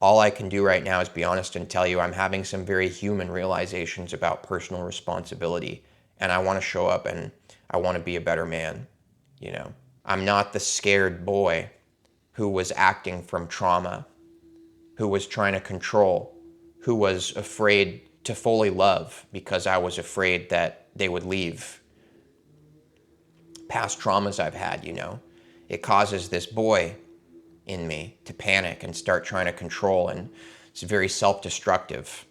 all I can do right now is be honest and tell you I'm having some very human realizations about personal responsibility. And I want to show up and I want to be a better man. You know, I'm not the scared boy who was acting from trauma, who was trying to control, who was afraid to fully love because I was afraid that they would leave. Past traumas I've had, it causes this boy in me to panic and start trying to control, and it's very self-destructive.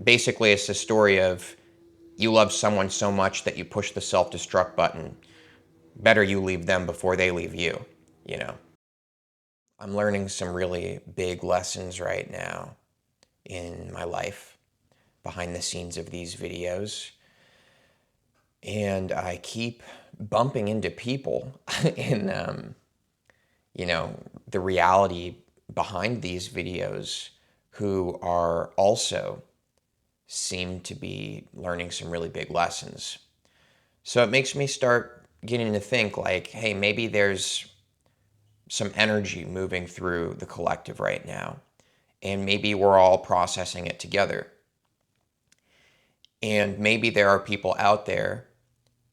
Basically, it's the story of you love someone so much that you push the self-destruct button. Better you leave them before they leave you, you know. I'm learning some really big lessons right now in my life behind the scenes of these videos. And I keep bumping into people in, the reality behind these videos who are also seem to be learning some really big lessons. So it makes me start getting to think like, hey, maybe there's some energy moving through the collective right now, and maybe we're all processing it together. And maybe there are people out there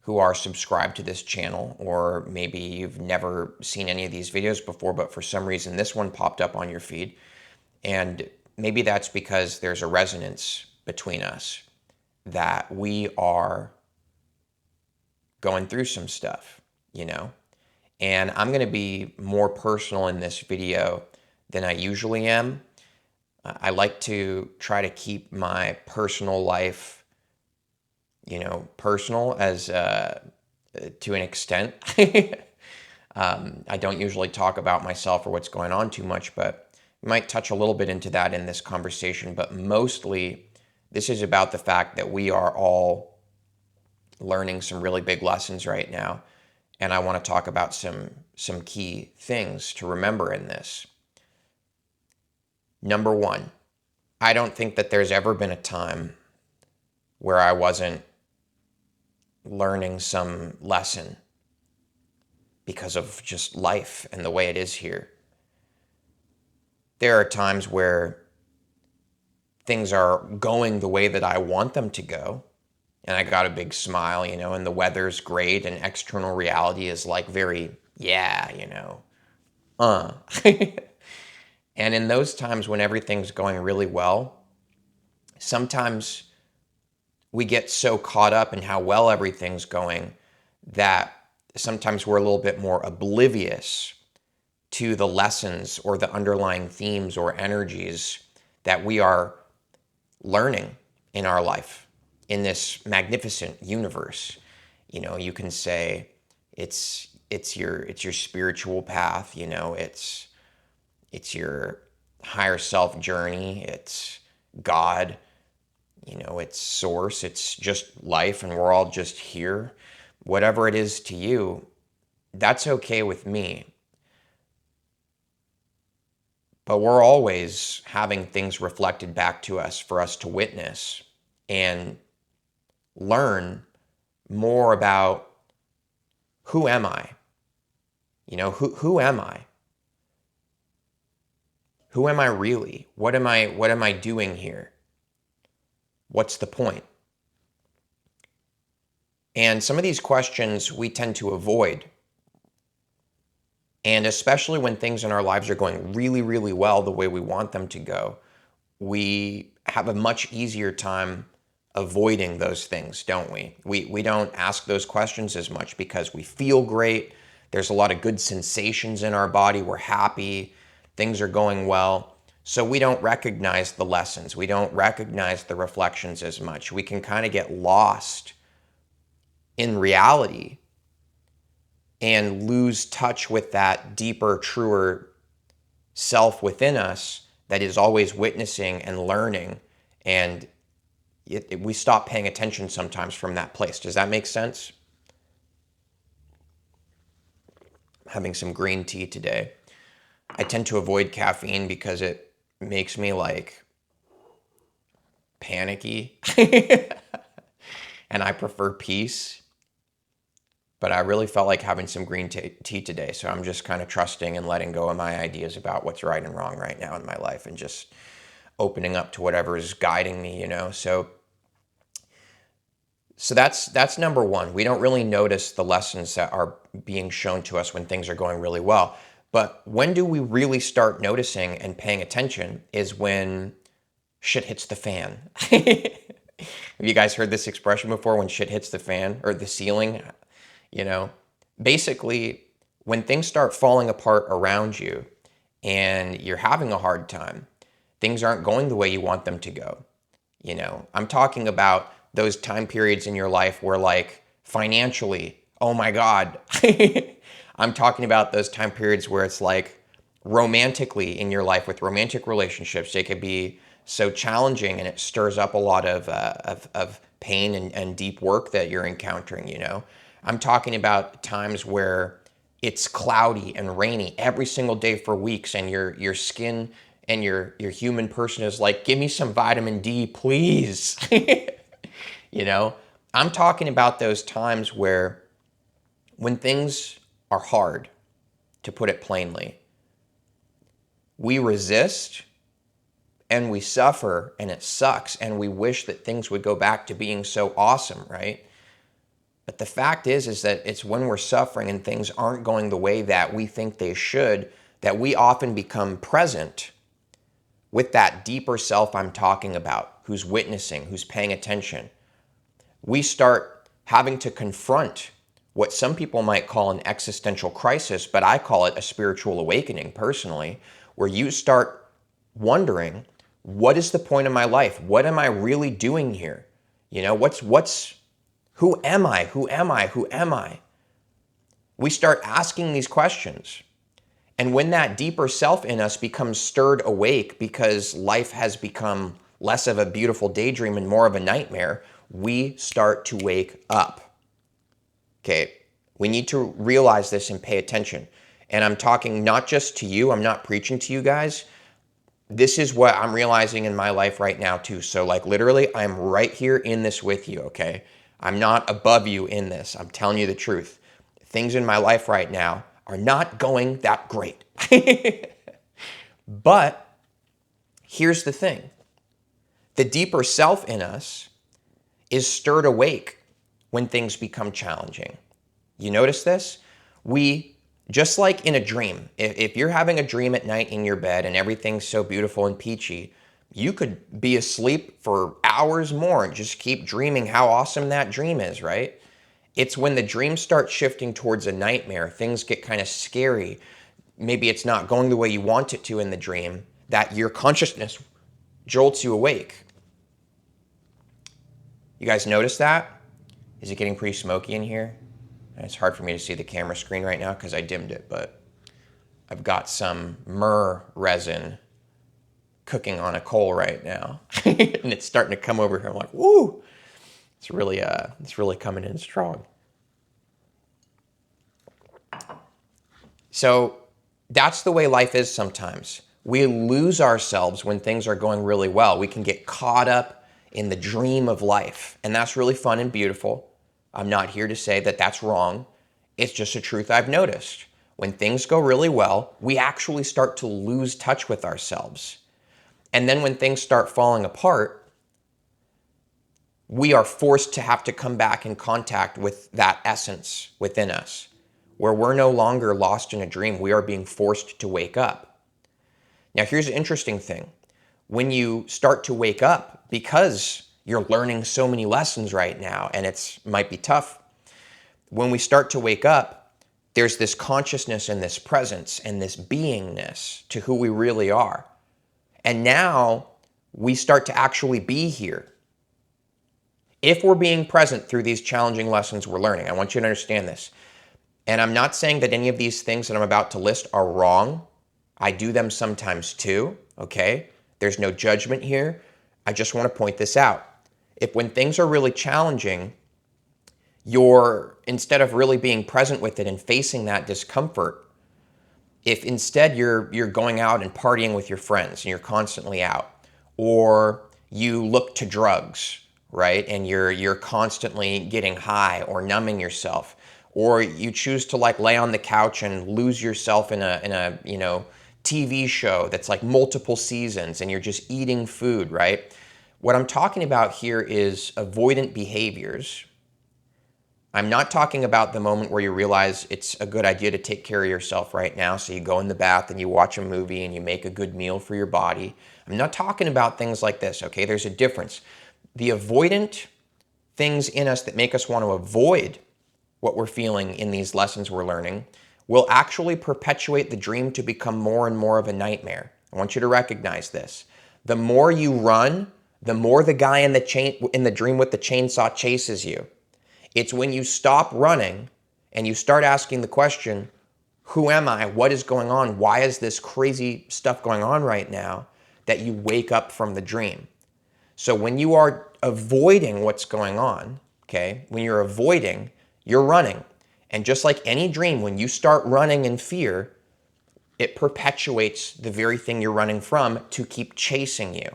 who are subscribed to this channel, or maybe you've never seen any of these videos before, but for some reason this one popped up on your feed. And maybe that's because there's a resonance between us, that we are going through some stuff, And I'm going to be more personal in this video than I usually am. I like to try to keep my personal life, personal as to an extent. I don't usually talk about myself or what's going on too much, but we might touch a little bit into that in this conversation. But mostly, this is about the fact that we are all learning some really big lessons right now. And I want to talk about some key things to remember in this. Number one, I don't think that there's ever been a time where I wasn't learning some lesson because of just life and the way it is here. There are times where things are going the way that I want them to go, and I got a big smile, and the weather's great, and external reality is like very, And in those times when everything's going really well, sometimes we get so caught up in how well everything's going that sometimes we're a little bit more oblivious to the lessons or the underlying themes or energies that we are learning in our life, in this magnificent universe. You can say it's your spiritual path, it's your higher self journey, it's God, it's source, it's just life, and we're all just here. Whatever it is to you, that's okay with me. But we're always having things reflected back to us for us to witness and learn more about who am I? Who am I? Who am I really? What am I doing here? What's the point? And some of these questions we tend to avoid. And especially when things in our lives are going really, really well the way we want them to go, we have a much easier time avoiding those things, don't we? We don't ask those questions as much because we feel great. There's a lot of good sensations in our body. We're happy. Things are going well. So we don't recognize the lessons. We don't recognize the reflections as much. We can kind of get lost in reality and lose touch with that deeper, truer self within us that is always witnessing and learning. And we stop paying attention sometimes from that place. Does that make sense? I'm having some green tea today. I tend to avoid caffeine because it makes me like panicky and I prefer peace. but I really felt like having some green tea today. So I'm just kind of trusting and letting go of my ideas about what's right and wrong right now in my life and just opening up to whatever is guiding me, you know? So that's number one. We don't really notice the lessons that are being shown to us when things are going really well. But when do we really start noticing and paying attention is when shit hits the fan. Have you guys heard this expression before, when shit hits the fan or the ceiling? You know, basically, when things start falling apart around you and you're having a hard time, things aren't going the way you want them to go. You know, I'm talking about those time periods in your life where, like, financially, oh my God. I'm talking about those time periods where it's like romantically in your life with romantic relationships, they could be so challenging and it stirs up a lot of pain and deep work that you're encountering, you know. I'm talking about times where it's cloudy and rainy every single day for weeks and your skin and your human person is like, give me some vitamin D, please. You know, I'm talking about those times where when things are hard, to put it plainly, we resist and we suffer and it sucks and we wish that things would go back to being so awesome, right? But the fact is that it's when we're suffering and things aren't going the way that we think they should that we often become present with that deeper self I'm talking about, who's witnessing, who's paying attention. We start having to confront what some people might call an existential crisis, but I call it a spiritual awakening personally, where you start wondering, what is the point of my life? What am I really doing here? You know, who am I? Who am I? Who am I? We start asking these questions. And when that deeper self in us becomes stirred awake because life has become less of a beautiful daydream and more of a nightmare, we start to wake up. Okay, we need to realize this and pay attention. And I'm talking not just to you, I'm not preaching to you guys. This is what I'm realizing in my life right now too. So like literally, I'm right here in this with you, okay? I'm not above you in this. I'm telling you the truth. Things in my life right now are not going that great. But here's the thing. The deeper self in us is stirred awake when things become challenging. You notice this? Just like in a dream, if you're having a dream at night in your bed and everything's so beautiful and peachy, you could be asleep for hours more and just keep dreaming how awesome that dream is, right? It's when the dream starts shifting towards a nightmare, things get kind of scary, maybe it's not going the way you want it to in the dream, that your consciousness jolts you awake. You guys notice that? Is it getting pretty smoky in here? It's hard for me to see the camera screen right now because I dimmed it, but I've got some myrrh resin cooking on a coal right now. And it's starting to come over here. I'm like, woo! It's really coming in strong. So that's the way life is sometimes. We lose ourselves when things are going really well. We can get caught up in the dream of life, and that's really fun and beautiful. I'm not here to say that that's wrong. It's just a truth I've noticed. When things go really well, we actually start to lose touch with ourselves. And then when things start falling apart, we are forced to have to come back in contact with that essence within us, where we're no longer lost in a dream. We are being forced to wake up. Now, here's the interesting thing. When you start to wake up, because you're learning so many lessons right now, and it might be tough, when we start to wake up, there's this consciousness and this presence and this beingness to who we really are. And now we start to actually be here. If we're being present through these challenging lessons we're learning, I want you to understand this. And I'm not saying that any of these things that I'm about to list are wrong. I do them sometimes too, okay? There's no judgment here. I just want to point this out. If when things are really challenging, instead of really being present with it and facing that discomfort, if instead you're going out and partying with your friends and you're constantly out, or you look to drugs, right? And you're constantly getting high or numbing yourself, or you choose to like lay on the couch and lose yourself in a TV show that's like multiple seasons and you're just eating food, right? What I'm talking about here is avoidant behaviors. I'm not talking about the moment where you realize it's a good idea to take care of yourself right now. So you go in the bath and you watch a movie and you make a good meal for your body. I'm not talking about things like this, okay? There's a difference. The avoidant things in us that make us want to avoid what we're feeling in these lessons we're learning will actually perpetuate the dream to become more and more of a nightmare. I want you to recognize this. The more you run, the more the guy in the dream with the chainsaw chases you. It's when you stop running and you start asking the question, who am I? What is going on? Why is this crazy stuff going on right now? That you wake up from the dream. So when you are avoiding what's going on, okay, when you're avoiding, you're running. And just like any dream, when you start running in fear, it perpetuates the very thing you're running from to keep chasing you.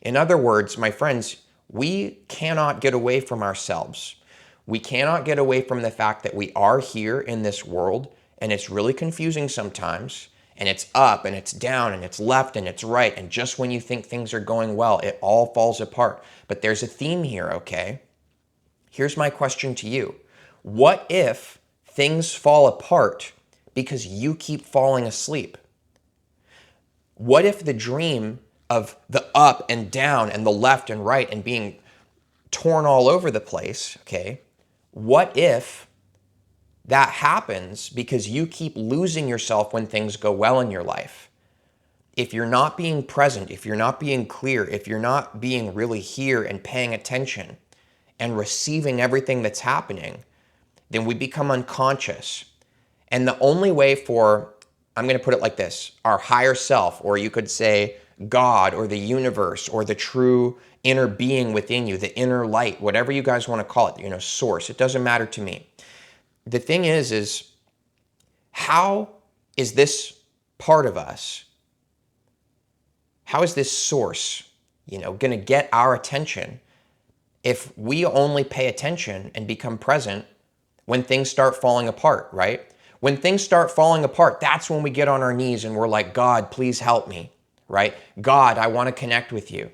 In other words, my friends, we cannot get away from ourselves. We cannot get away from the fact that we are here in this world, and it's really confusing sometimes, and it's up and it's down and it's left and it's right, and just when you think things are going well, it all falls apart. But there's a theme here, okay? Here's my question to you. What if things fall apart because you keep falling asleep? What if the dream of the up and down and the left and right and being torn all over the place, okay? What if that happens because you keep losing yourself when things go well in your life? If you're not being present, if you're not being clear, if you're not being really here and paying attention and receiving everything that's happening, then we become unconscious. And the only way for, I'm going to put it like this, our higher self, or you could say God or the universe or the true inner being within you, the inner light, whatever you guys want to call it, source. It doesn't matter to me. The thing is how is this part of us, how is this source, going to get our attention if we only pay attention and become present when things start falling apart, right? When things start falling apart, that's when we get on our knees and we're like, God, please help me, right? God, I want to connect with you.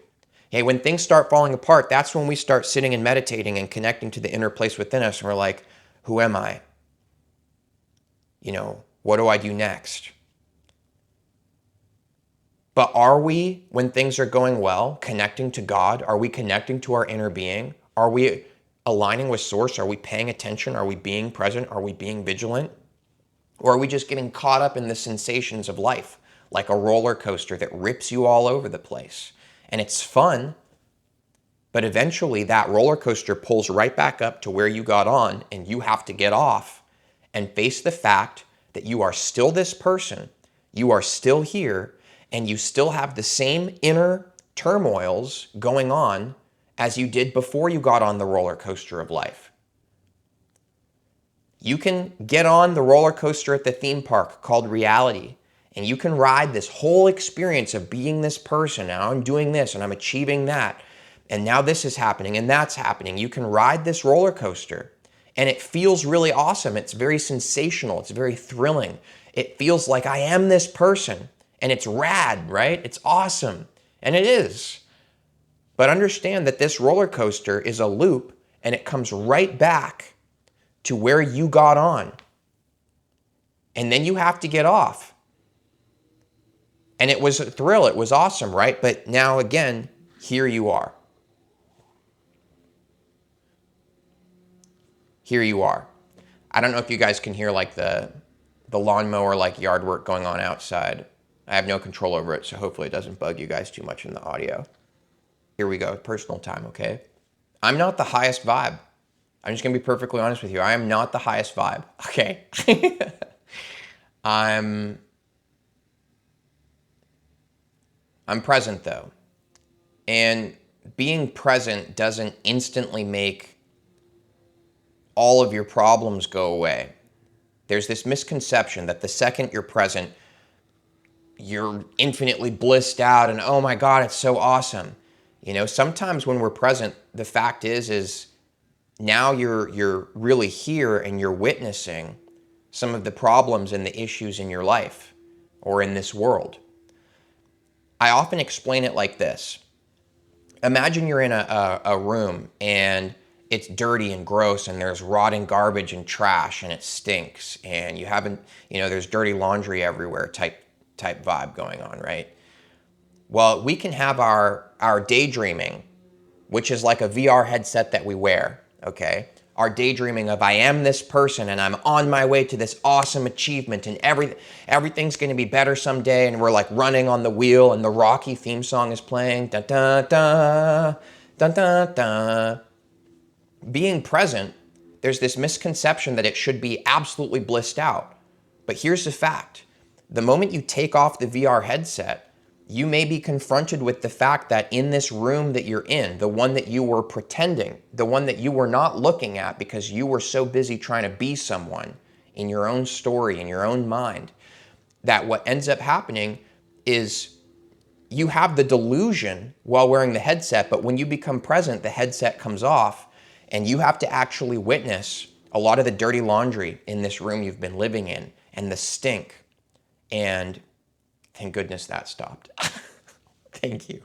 Hey, when things start falling apart, that's when we start sitting and meditating and connecting to the inner place within us. And we're like, who am I? What do I do next? But are we, when things are going well, connecting to God? Are we connecting to our inner being? Are we aligning with source? Are we paying attention? Are we being present? Are we being vigilant? Or are we just getting caught up in the sensations of life, like a roller coaster that rips you all over the place? And it's fun, but eventually that roller coaster pulls right back up to where you got on, and you have to get off and face the fact that you are still this person, you are still here, and you still have the same inner turmoils going on as you did before you got on the roller coaster of life. You can get on the roller coaster at the theme park called reality, and you can ride this whole experience of being this person. Now I'm doing this and I'm achieving that, and now this is happening and that's happening. You can ride this roller coaster, and it feels really awesome. It's very sensational. It's very thrilling. It feels like I am this person, and it's rad, right? It's awesome, and it is. But understand that this roller coaster is a loop, and it comes right back to where you got on. And then you have to get off. And it was a thrill. It was awesome, right? But now again, here you are. Here you are. I don't know if you guys can hear like the lawnmower, like yard work going on outside. I have no control over it, so hopefully it doesn't bug you guys too much in the audio. Here we go, personal time, okay? I'm not the highest vibe. I'm just gonna be perfectly honest with you. I am not the highest vibe, okay? I'm present though. And being present doesn't instantly make all of your problems go away. There's this misconception that the second you're present, you're infinitely blissed out and oh my God, it's so awesome. Sometimes when we're present, the fact is now you're really here and you're witnessing some of the problems and the issues in your life or in this world. I often explain it like this. Imagine you're in a room and it's dirty and gross and there's rotting garbage and trash and it stinks and you haven't, there's dirty laundry everywhere type vibe going on, right? Well, we can have our daydreaming, which is like a VR headset that we wear, okay? Our daydreaming of I am this person and I'm on my way to this awesome achievement and everything's going to be better someday, and we're like running on the wheel and the Rocky theme song is playing. Dun, dun, dun, dun, dun, dun. Being present, there's this misconception that it should be absolutely blissed out. But here's the fact. The moment you take off the VR headset, you may be confronted with the fact that in this room that you're in, the one that you were pretending, the one that you were not looking at because you were so busy trying to be someone in your own story, in your own mind, that what ends up happening is you have the delusion while wearing the headset, but when you become present, the headset comes off and you have to actually witness a lot of the dirty laundry in this room you've been living in and the stink. And thank goodness that stopped. Thank you.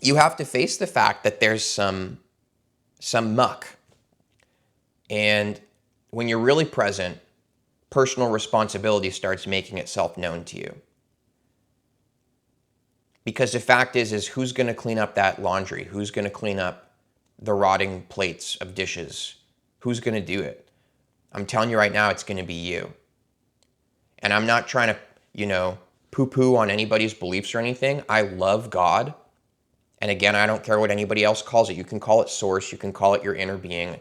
You have to face the fact that there's some muck. And when you're really present, personal responsibility starts making itself known to you. Because the fact is who's going to clean up that laundry? Who's going to clean up the rotting plates of dishes? Who's going to do it? I'm telling you right now, it's going to be you. And I'm not trying to, poo-poo on anybody's beliefs or anything. I love God. And again, I don't care what anybody else calls it. You can call it source. You can call it your inner being,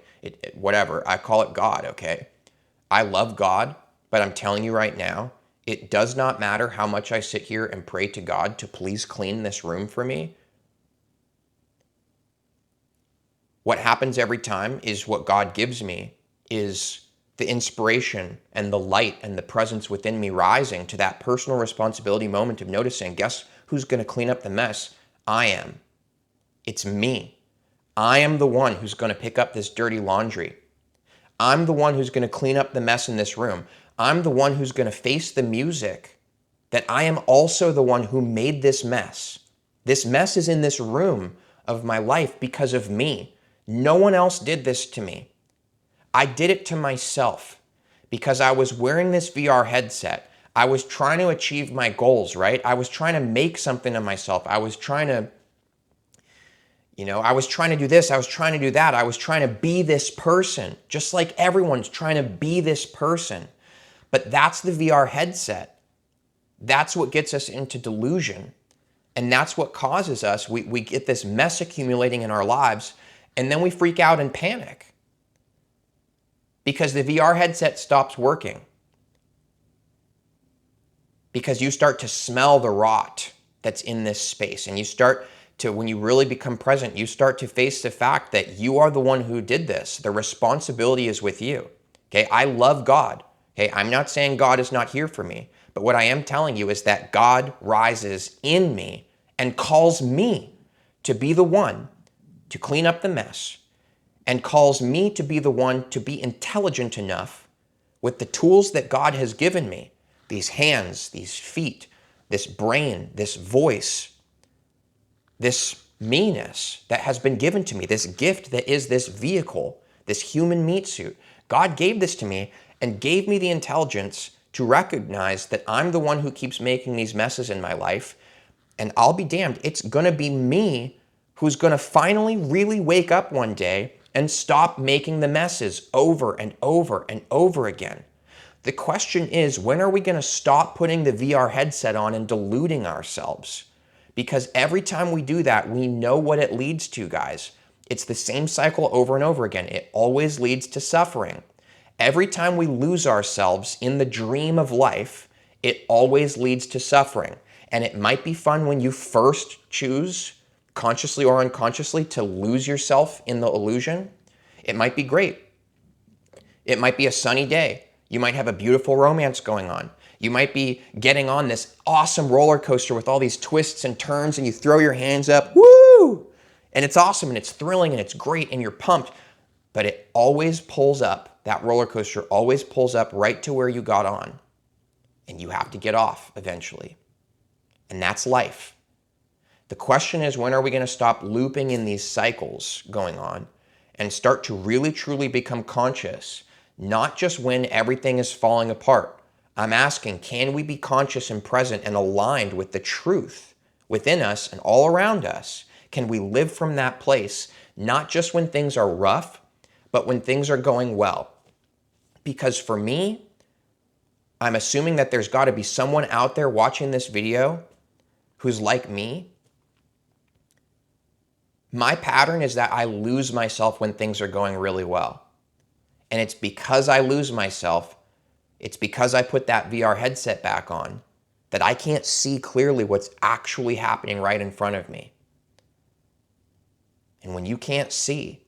whatever. I call it God, okay? I love God, but I'm telling you right now, it does not matter how much I sit here and pray to God to please clean this room for me. What happens every time is what God gives me is the inspiration and the light and the presence within me rising to that personal responsibility moment of noticing, guess who's going to clean up the mess? I am. It's me. I am the one who's going to pick up this dirty laundry. I'm the one who's going to clean up the mess in this room. I'm the one who's going to face the music that I am also the one who made this mess. This mess is in this room of my life because of me. No one else did this to me. I did it to myself because I was wearing this VR headset. I was trying to achieve my goals, right? I was trying to make something of myself. I was trying to, I was trying to do this. I was trying to do that. I was trying to be this person, just like everyone's trying to be this person. But that's the VR headset. That's what gets us into delusion. And that's what causes us, we get this mess accumulating in our lives, and then we freak out and panic. Because the VR headset stops working. Because you start to smell the rot that's in this space. And you start to, when you really become present, you start to face the fact that you are the one who did this. The responsibility is with you. Okay, I love God. Okay, I'm not saying God is not here for me. But what I am telling you is that God rises in me and calls me to be the one to clean up the mess, and calls me to be the one to be intelligent enough with the tools that God has given me, these hands, these feet, this brain, this voice, this me-ness that has been given to me, this gift that is this vehicle, this human meat suit. God gave this to me and gave me the intelligence to recognize that I'm the one who keeps making these messes in my life, and I'll be damned, it's going to be me who's going to finally really wake up one day and stop making the messes over and over and over again. The question is, when are we going to stop putting the VR headset on and deluding ourselves? Because every time we do that, we know what it leads to, guys. It's the same cycle over and over again. It always leads to suffering. Every time we lose ourselves in the dream of life, it always leads to suffering. And it might be fun when you first choose, consciously or unconsciously, to lose yourself in the illusion. It might be great. It might be a sunny day. You might have a beautiful romance going on. You might be getting on this awesome roller coaster with all these twists and turns, and you throw your hands up, woo! And it's awesome and it's thrilling and it's great and you're pumped, but it always pulls up, that roller coaster always pulls up right to where you got on. And you have to get off eventually. And that's life. The question is, when are we going to stop looping in these cycles going on and start to really truly become conscious, not just when everything is falling apart? I'm asking, can we be conscious and present and aligned with the truth within us and all around us? Can we live from that place, not just when things are rough, but when things are going well? Because for me, I'm assuming that there's got to be someone out there watching this video who's like me. My pattern is that I lose myself when things are going really well. And it's because I lose myself, it's because I put that VR headset back on, that I can't see clearly what's actually happening right in front of me. And when you can't see,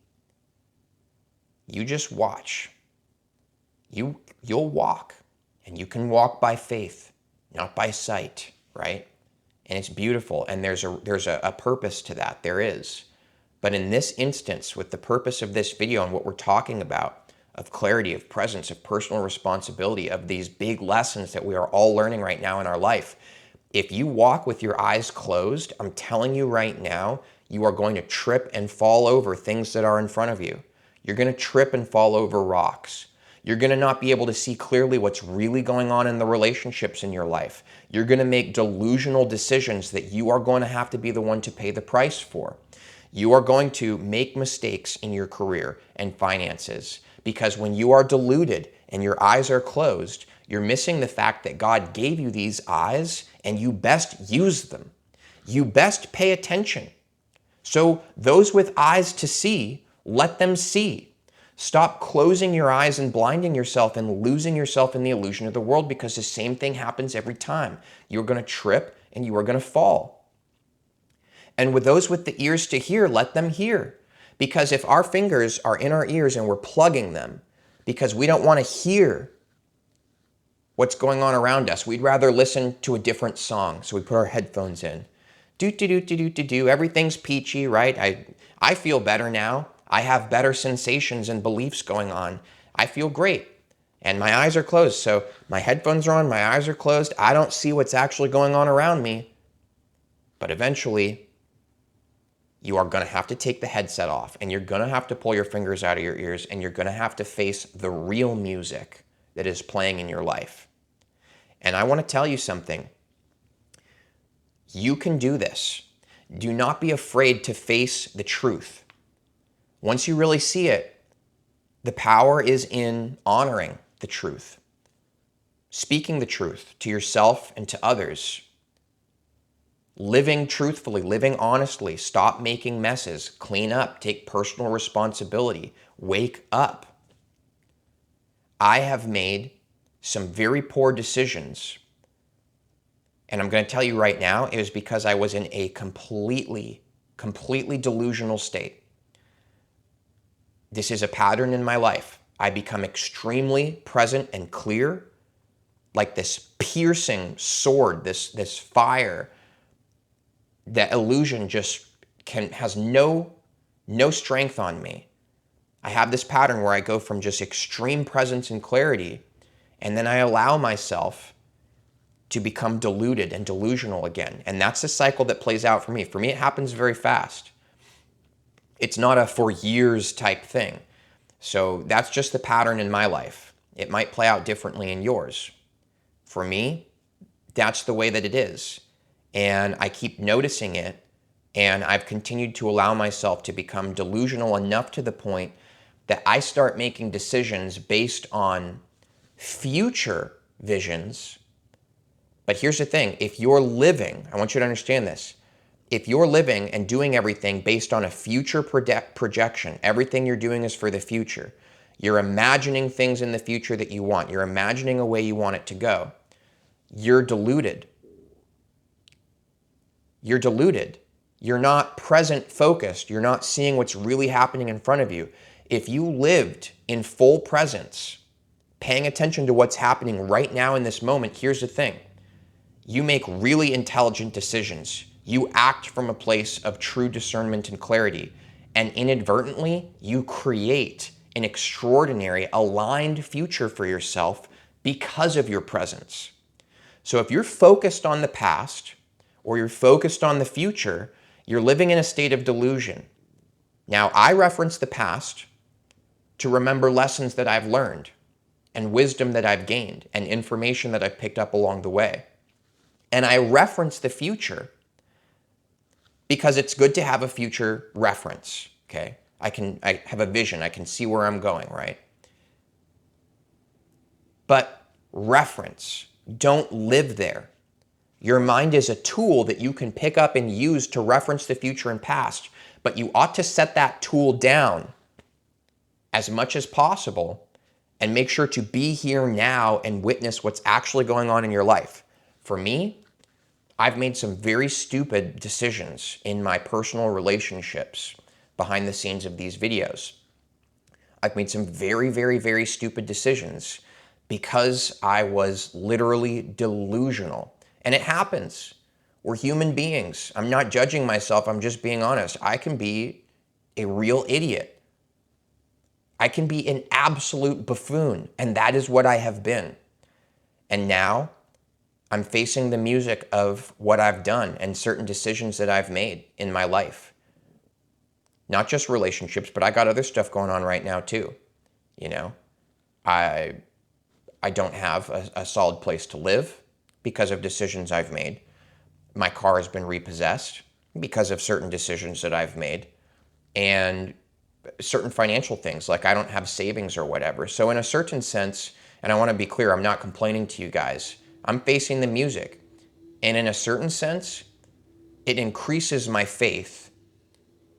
you just watch. You'll walk. And you can walk by faith, not by sight, right? And it's beautiful. And there's a purpose to that. There is. But in this instance, with the purpose of this video and what we're talking about, of clarity, of presence, of personal responsibility, of these big lessons that we are all learning right now in our life, if you walk with your eyes closed, I'm telling you right now, you are going to trip and fall over things that are in front of you. You're going to trip and fall over rocks. You're going to not be able to see clearly what's really going on in the relationships in your life. You're going to make delusional decisions that you are going to have to be the one to pay the price for. You are going to make mistakes in your career and finances because when you are deluded and your eyes are closed, you're missing the fact that God gave you these eyes and you best use them. You best pay attention. So those with eyes to see, let them see. Stop closing your eyes and blinding yourself and losing yourself in the illusion of the world, because the same thing happens every time. You're going to trip and you are going to fall. And with those with the ears to hear, let them hear. Because if our fingers are in our ears and we're plugging them because we don't want to hear what's going on around us, we'd rather listen to a different song. So we put our headphones in. Do, everything's peachy, right? I feel better now. I have better sensations and beliefs going on. I feel great. And my eyes are closed. So my headphones are on, my eyes are closed. I don't see what's actually going on around me. But eventually, you are going to have to take the headset off and you're going to have to pull your fingers out of your ears and you're going to have to face the real music that is playing in your life. And I want to tell you something. You can do this. Do not be afraid to face the truth. Once you really see it, the power is in honoring the truth, speaking the truth to yourself and to others, living truthfully, living honestly, stop making messes, clean up, take personal responsibility, wake up. I have made some very poor decisions, and I'm going to tell you right now, it was because I was in a completely delusional state. This is a pattern in my life. I become extremely present and clear, like this piercing sword, this fire. That illusion just has no strength on me. I have this pattern where I go from just extreme presence and clarity, and then I allow myself to become deluded and delusional again. And that's the cycle that plays out for me. For me, it happens very fast. It's not a for years type thing. So that's just the pattern in my life. It might play out differently in yours. For me, that's the way that it is. And I keep noticing it, and I've continued to allow myself to become delusional enough to the point that I start making decisions based on future visions. But here's the thing, if you're living, I want you to understand this, if you're living and doing everything based on a future projection, everything you're doing is for the future, you're imagining things in the future that you want, you're imagining a way you want it to go, you're deluded. You're deluded. You're not present focused. You're not seeing what's really happening in front of you. If you lived in full presence, paying attention to what's happening right now in this moment, here's the thing. You make really intelligent decisions. You act from a place of true discernment and clarity. And inadvertently, you create an extraordinary, aligned future for yourself because of your presence. So if you're focused on the past or you're focused on the future, you're living in a state of delusion. Now, I reference the past to remember lessons that I've learned and wisdom that I've gained and information that I've picked up along the way. And I reference the future because it's good to have a future reference, okay? I have a vision, I can see where I'm going, right? But reference, don't live there. Your mind is a tool that you can pick up and use to reference the future and past, but you ought to set that tool down as much as possible and make sure to be here now and witness what's actually going on in your life. For me, I've made some very stupid decisions in my personal relationships behind the scenes of these videos. I've made some very, very, very stupid decisions because I was literally delusional. And it happens. We're human beings. I'm not judging myself. I'm just being honest. I can be a real idiot. I can be an absolute buffoon. And that is what I have been. And now I'm facing the music of what I've done and certain decisions that I've made in my life. Not just relationships, but I got other stuff going on right now too. You know, I don't have a solid place to live because of decisions I've made. My car has been repossessed because of certain decisions that I've made. And certain financial things, like I don't have savings or whatever. So in a certain sense, and I want to be clear, I'm not complaining to you guys. I'm facing the music. And in a certain sense, it increases my faith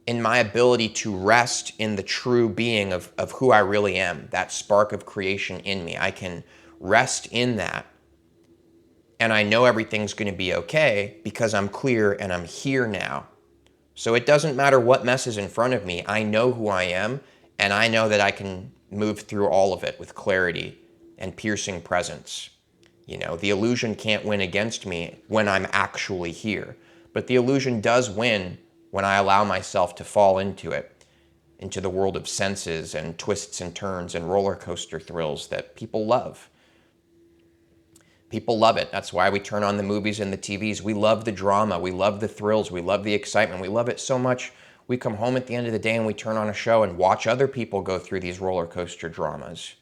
in my ability to rest in the true being of who I really am, that spark of creation in me. I can rest in that. And I know everything's going to be okay because I'm clear and I'm here now. So it doesn't matter what mess is in front of me. I know who I am, and I know that I can move through all of it with clarity and piercing presence. You know, the illusion can't win against me when I'm actually here. But the illusion does win when I allow myself to fall into it, into the world of senses and twists and turns and roller coaster thrills that people love. People love it. That's why we turn on the movies and the TVs. We love the drama. We love the thrills. We love the excitement. We love it so much. We come home at the end of the day and we turn on a show and watch other people go through these roller coaster dramas.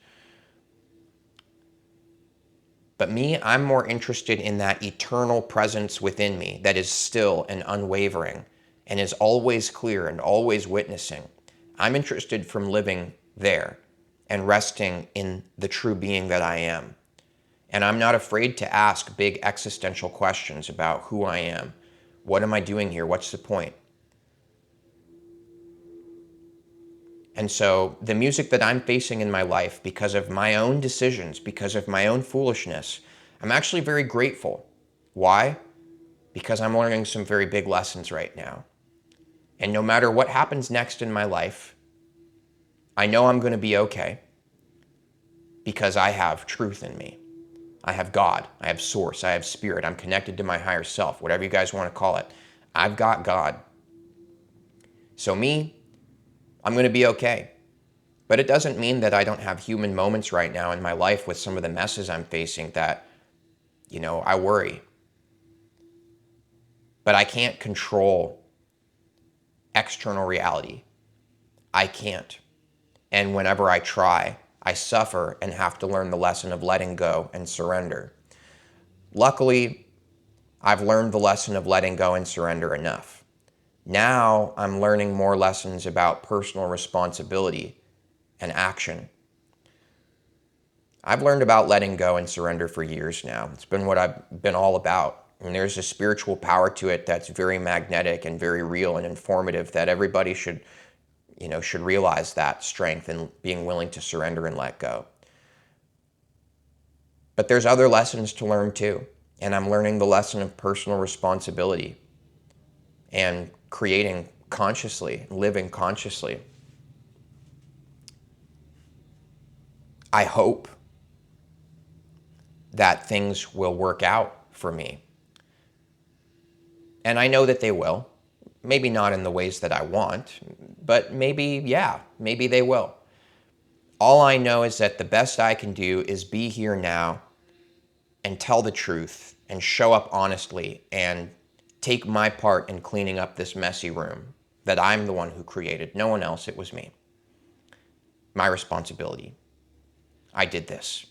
But me, I'm more interested in that eternal presence within me that is still and unwavering and is always clear and always witnessing. I'm interested from living there and resting in the true being that I am. And I'm not afraid to ask big existential questions about who I am. What am I doing here? What's the point? And so the music that I'm facing in my life because of my own decisions, because of my own foolishness, I'm actually very grateful. Why? Because I'm learning some very big lessons right now. And no matter what happens next in my life, I know I'm going to be okay because I have truth in me. I have God, I have source, I have spirit, I'm connected to my higher self, whatever you guys want to call it. I've got God. So me, I'm going to be okay. But it doesn't mean that I don't have human moments right now in my life with some of the messes I'm facing that, you know, I worry. But I can't control external reality. I can't. And whenever I try, I suffer and have to learn the lesson of letting go and surrender. Luckily, I've learned the lesson of letting go and surrender enough. Now I'm learning more lessons about personal responsibility and action. I've learned about letting go and surrender for years now. It's been what I've been all about. And there's a spiritual power to it that's very magnetic and very real and informative that everybody should realize that strength and being willing to surrender and let go. But there's other lessons to learn too. And I'm learning the lesson of personal responsibility and creating consciously, living consciously. I hope that things will work out for me. And I know that they will. Maybe not in the ways that I want, but maybe, yeah, maybe they will. All I know is that the best I can do is be here now and tell the truth and show up honestly and take my part in cleaning up this messy room that I'm the one who created. No one else, it was me. My responsibility. I did this.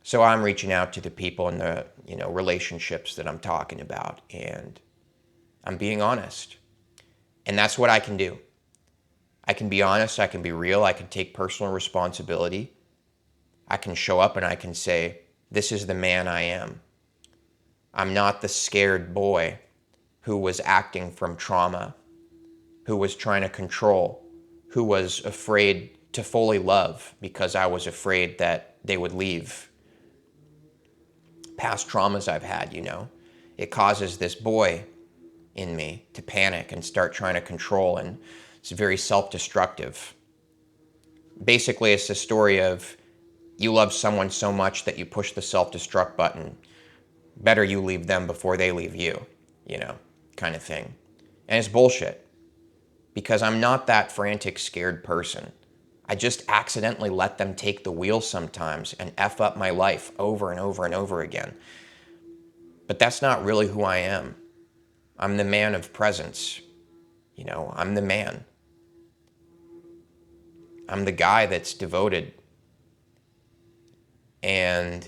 So I'm reaching out to the people in the, relationships that I'm talking about, and I'm being honest. And that's what I can do. I can be honest, I can be real, I can take personal responsibility. I can show up and I can say, this is the man I am. I'm not the scared boy who was acting from trauma, who was trying to control, who was afraid to fully love because I was afraid that they would leave. Past traumas I've had, it causes this boy in me to panic and start trying to control, and it's very self-destructive. Basically, it's the story of you love someone so much that you push the self-destruct button. Better you leave them before they leave you, kind of thing. And it's bullshit, because I'm not that frantic, scared person. I just accidentally let them take the wheel sometimes and F up my life over and over and over again. But that's not really who I am. I'm the man of presence. I'm the man. I'm the guy that's devoted. And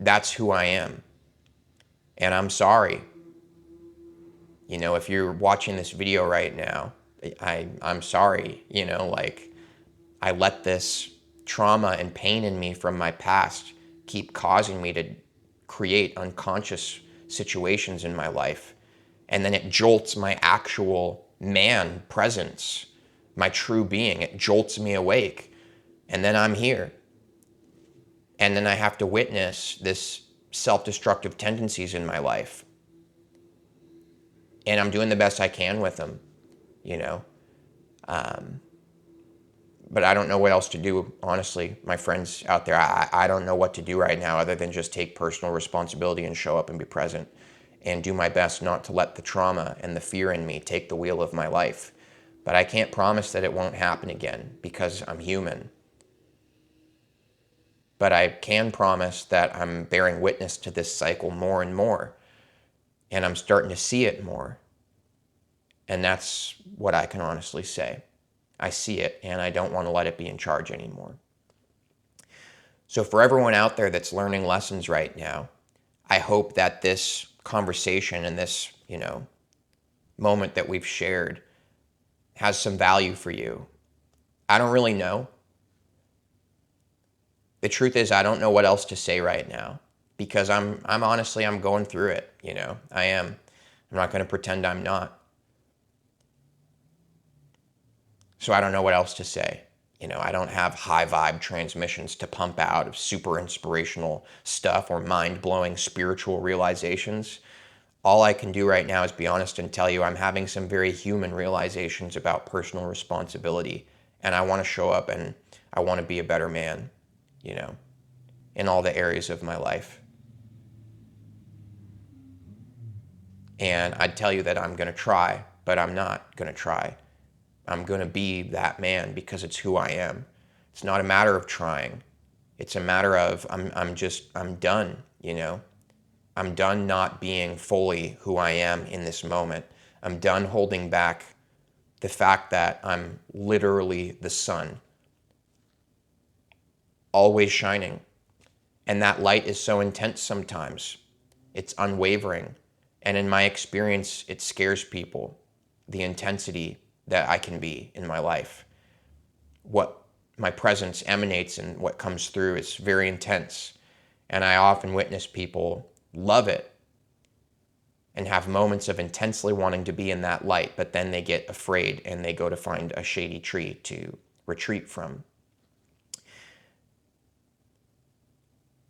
that's who I am. And I'm sorry. If you're watching this video right now, I'm sorry. I let this trauma and pain in me from my past keep causing me to create unconscious situations in my life. And then it jolts my actual man presence, my true being. It jolts me awake. And then I'm here. And then I have to witness this self-destructive tendencies in my life. And I'm doing the best I can with them, But I don't know what else to do, honestly. My friends out there, I don't know what to do right now other than just take personal responsibility and show up and be present and do my best not to let the trauma and the fear in me take the wheel of my life. But I can't promise that it won't happen again because I'm human. But I can promise that I'm bearing witness to this cycle more and more. And I'm starting to see it more. And that's what I can honestly say. I see it, and I don't want to let it be in charge anymore. So for everyone out there that's learning lessons right now, I hope that this conversation and this, moment that we've shared has some value for you. I don't really know. The truth is, I don't know what else to say right now because I'm honestly, I'm going through it, I am. I'm not going to pretend I'm not. So I don't know what else to say. I don't have high vibe transmissions to pump out of super inspirational stuff or mind-blowing spiritual realizations. All I can do right now is be honest and tell you I'm having some very human realizations about personal responsibility. And I want to show up and I want to be a better man, in all the areas of my life. And I'd tell you that I'm going to try, but I'm not going to try. I'm going to be that man because it's who I am. It's not a matter of trying. It's a matter of I'm done, I'm done not being fully who I am in this moment. I'm done holding back the fact that I'm literally the sun, always shining. And that light is so intense sometimes. It's unwavering. And in my experience, it scares people, the intensity that I can be in my life. What my presence emanates and what comes through is very intense. And I often witness people love it and have moments of intensely wanting to be in that light, but then they get afraid and they go to find a shady tree to retreat from.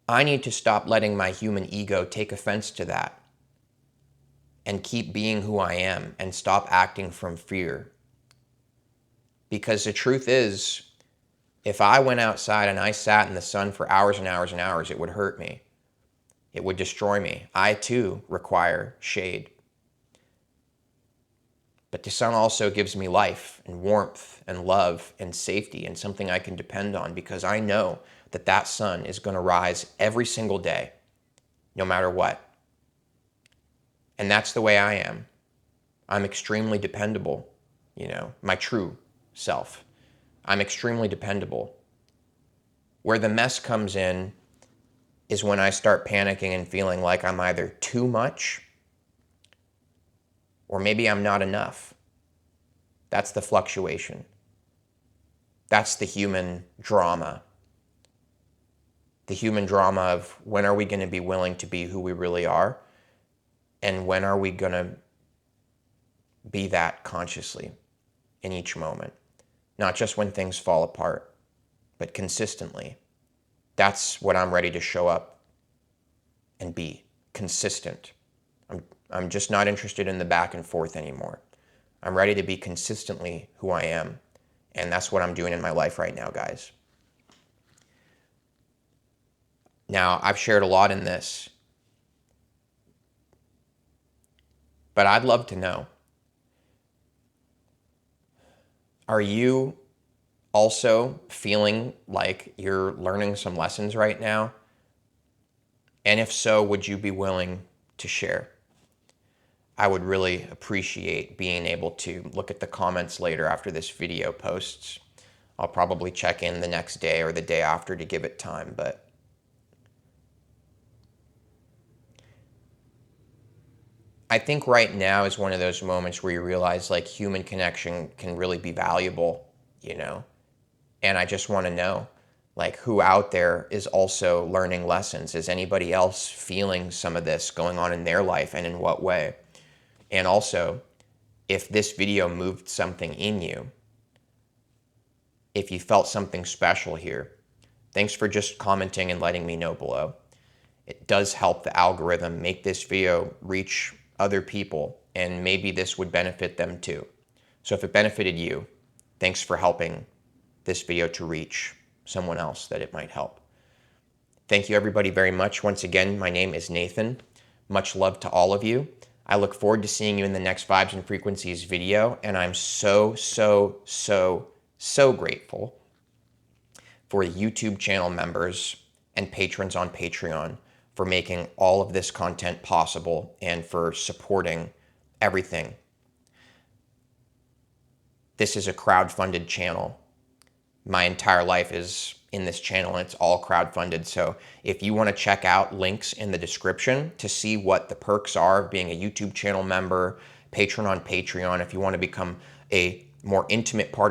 I need to stop letting my human ego take offense to that and keep being who I am and stop acting from fear. Because the truth is, if I went outside and I sat in the sun for hours and hours and hours, it would hurt me. It would destroy me. I too require shade. But the sun also gives me life and warmth and love and safety and something I can depend on, because I know that that sun is going to rise every single day, no matter what. And that's the way I am. I'm extremely dependable, my true self. I'm extremely dependable. Where the mess comes in is when I start panicking and feeling like I'm either too much or maybe I'm not enough. That's the fluctuation. That's the human drama. The human drama of when are we going to be willing to be who we really are, and when are we going to be that consciously in each moment. Not just when things fall apart, but consistently. That's what I'm ready to show up and be, consistent. I'm just not interested in the back and forth anymore. I'm ready to be consistently who I am. And that's what I'm doing in my life right now, guys. Now, I've shared a lot in this, but I'd love to know, are you also feeling like you're learning some lessons right now? And if so, would you be willing to share? I would really appreciate being able to look at the comments later after this video posts. I'll probably check in the next day or the day after to give it time, but I think right now is one of those moments where you realize like human connection can really be valuable, And I just want to know like who out there is also learning lessons. Is anybody else feeling some of this going on in their life, and in what way? And also, if this video moved something in you, if you felt something special here, thanks for just commenting and letting me know below. It does help the algorithm make this video reach other people, and maybe this would benefit them too. So if it benefited you, thanks for helping this video to reach someone else that it might help. Thank you everybody very much. Once again, my name is Nathan. Much love to all of you. I look forward to seeing you in the next Vibes and Frequencies video, and I'm so grateful for the YouTube channel members and patrons on Patreon for making all of this content possible and for supporting everything. This is a crowd-funded channel. My entire life is in this channel, and it's all crowd-funded. So if you want to check out links in the description to see what the perks are of being a YouTube channel member, patron on Patreon, if you want to become a more intimate part